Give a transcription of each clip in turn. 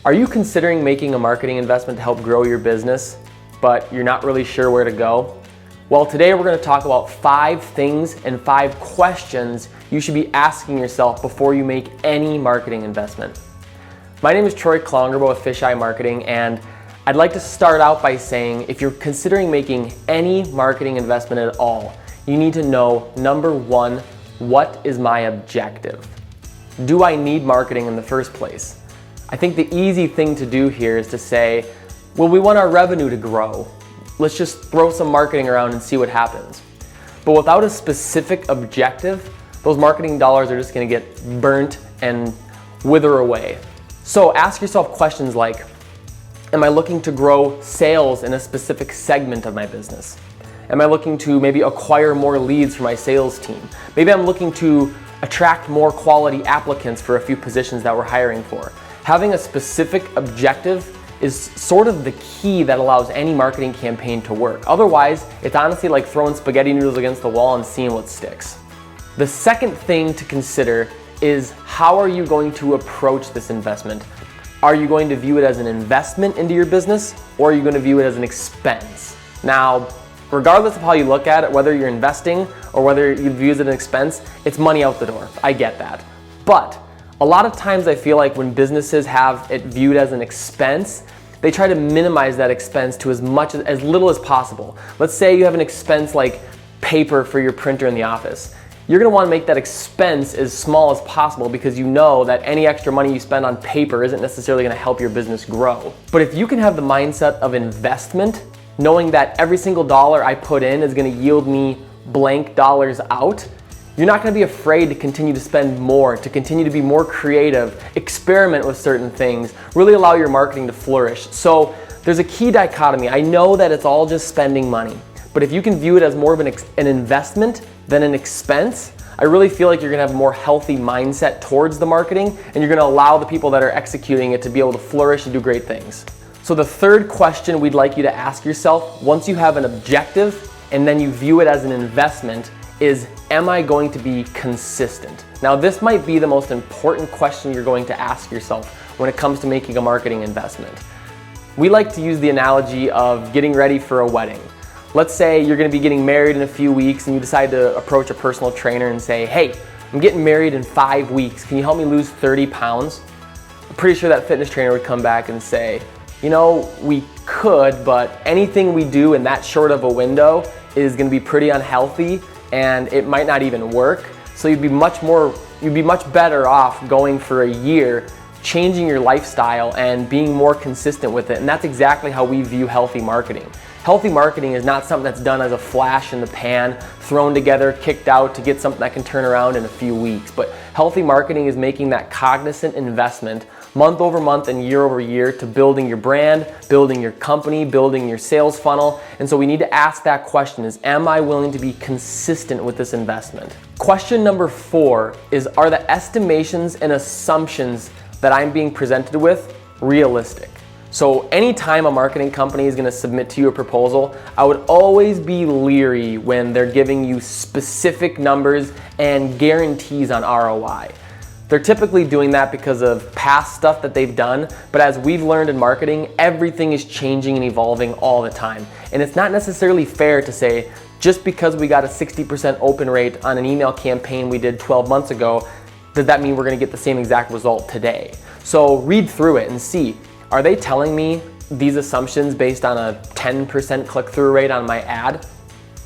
Are you considering making a marketing investment to help grow your business, but you're not really sure where to go? Well, today we're going to talk about 5 things and 5 questions you should be asking yourself before you make any marketing investment. My name is Troy Klongerbo with Fisheye Marketing, and I'd like to start out by saying if you're considering making any marketing investment at all, you need to know, number 1, what is my objective? Do I need marketing in the first place? I think the easy thing to do here is to say, well, we want our revenue to grow. Let's just throw some marketing around and see what happens. But without a specific objective, those marketing dollars are just going to get burnt and wither away. So ask yourself questions like, am I looking to grow sales in a specific segment of my business? Am I looking to maybe acquire more leads for my sales team? Maybe I'm looking to attract more quality applicants for a few positions that we're hiring for. Having a specific objective is sort of the key that allows any marketing campaign to work. Otherwise, it's honestly like throwing spaghetti noodles against the wall and seeing what sticks. The second thing to consider is, how are you going to approach this investment? Are you going to view it as an investment into your business, or are you going to view it as an expense? Now, regardless of how you look at it, whether you're investing or whether you view it as an expense, it's money out the door. I get that. But a lot of times I feel like when businesses have it viewed as an expense, they try to minimize that expense to as little as possible. Let's say you have an expense like paper for your printer in the office. You're going to want to make that expense as small as possible because you know that any extra money you spend on paper isn't necessarily going to help your business grow. But if you can have the mindset of investment, knowing that every single dollar I put in is going to yield me blank dollars out, you're not going to be afraid to continue to spend more, to continue to be more creative, experiment with certain things, really allow your marketing to flourish. So there's a key dichotomy. I know that it's all just spending money, but if you can view it as more of an investment than an expense, I really feel like you're going to have a more healthy mindset towards the marketing, and you're going to allow the people that are executing it to be able to flourish and do great things. So the third question we'd like you to ask yourself, once you have an objective and then you view it as an investment, is, am I going to be consistent? Now, this might be the most important question you're going to ask yourself when it comes to making a marketing investment. We like to use the analogy of getting ready for a wedding. Let's say you're going to be getting married in a few weeks and you decide to approach a personal trainer and say, hey, I'm getting married in 5 weeks. Can you help me lose 30 pounds? I'm pretty sure that fitness trainer would come back and say, you know, we could, but anything we do in that short of a window is going to be pretty unhealthy and it might not even work. So you'd be much better off going for a year, changing your lifestyle and being more consistent with it. And that's exactly how we view healthy marketing. Healthy marketing is not something that's done as a flash in the pan, thrown together, kicked out to get something that can turn around in a few weeks. But healthy marketing is making that cognizant investment month over month and year over year to building your brand, building your company, building your sales funnel. And so we need to ask that question is, am I willing to be consistent with this investment? Question number 4 is, are the estimations and assumptions that I'm being presented with realistic? So anytime a marketing company is going to submit to you a proposal, I would always be leery when they're giving you specific numbers and guarantees on ROI. They're typically doing that because of past stuff that they've done, but as we've learned in marketing, everything is changing and evolving all the time. And it's not necessarily fair to say, just because we got a 60% open rate on an email campaign we did 12 months ago, does that mean we're going to get the same exact result today? So read through it and see, are they telling me these assumptions based on a 10% click-through rate on my ad?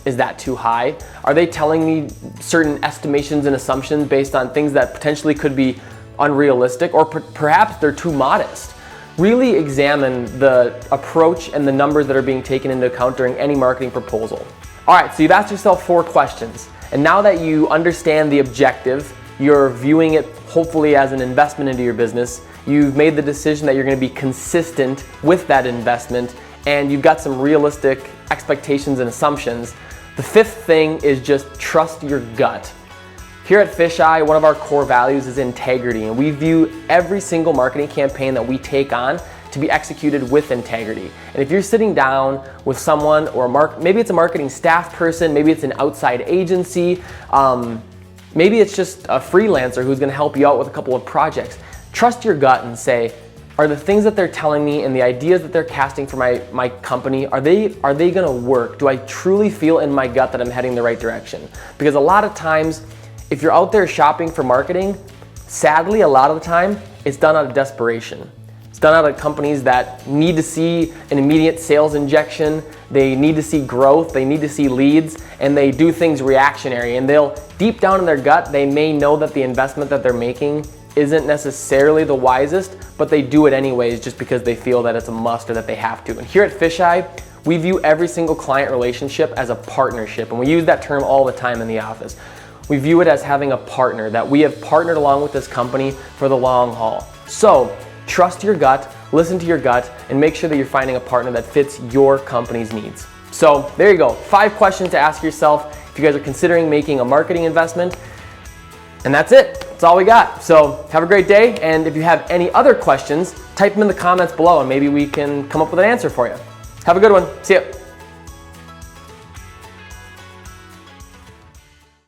Is that too high? Are they telling me certain estimations and assumptions based on things that potentially could be unrealistic, or perhaps they're too modest? Really examine the approach and the numbers that are being taken into account during any marketing proposal. All right, so you've asked yourself 4 questions, and now that you understand the objective, you're viewing it hopefully as an investment into your business, you've made the decision that you're going to be consistent with that investment, and you've got some realistic expectations and assumptions. The 5th thing is just trust your gut. Here at Fisheye, one of our core values is integrity, and we view every single marketing campaign that we take on to be executed with integrity. And if you're sitting down with someone, or maybe it's a marketing staff person, maybe it's an outside agency, maybe it's just a freelancer who's going to help you out with a couple of projects, trust your gut and say, are the things that they're telling me and the ideas that they're casting for my company, are they gonna work? Do I truly feel in my gut that I'm heading the right direction? Because a lot of times, if you're out there shopping for marketing, sadly, a lot of the time, it's done out of desperation. It's done out of companies that need to see an immediate sales injection, they need to see growth, they need to see leads, and they do things reactionary. And they'll, deep down in their gut, they may know that the investment that they're making isn't necessarily the wisest, but they do it anyways just because they feel that it's a must or that they have to. And here at Fisheye, we view every single client relationship as a partnership, and we use that term all the time in the office. We view it as having a partner, that we have partnered along with this company for the long haul. So trust your gut, listen to your gut, and make sure that you're finding a partner that fits your company's needs. So there you go, 5 questions to ask yourself if you guys are considering making a marketing investment. And that's it. That's all we got. So have a great day. And if you have any other questions, type them in the comments below and maybe we can come up with an answer for you. Have a good one. See ya.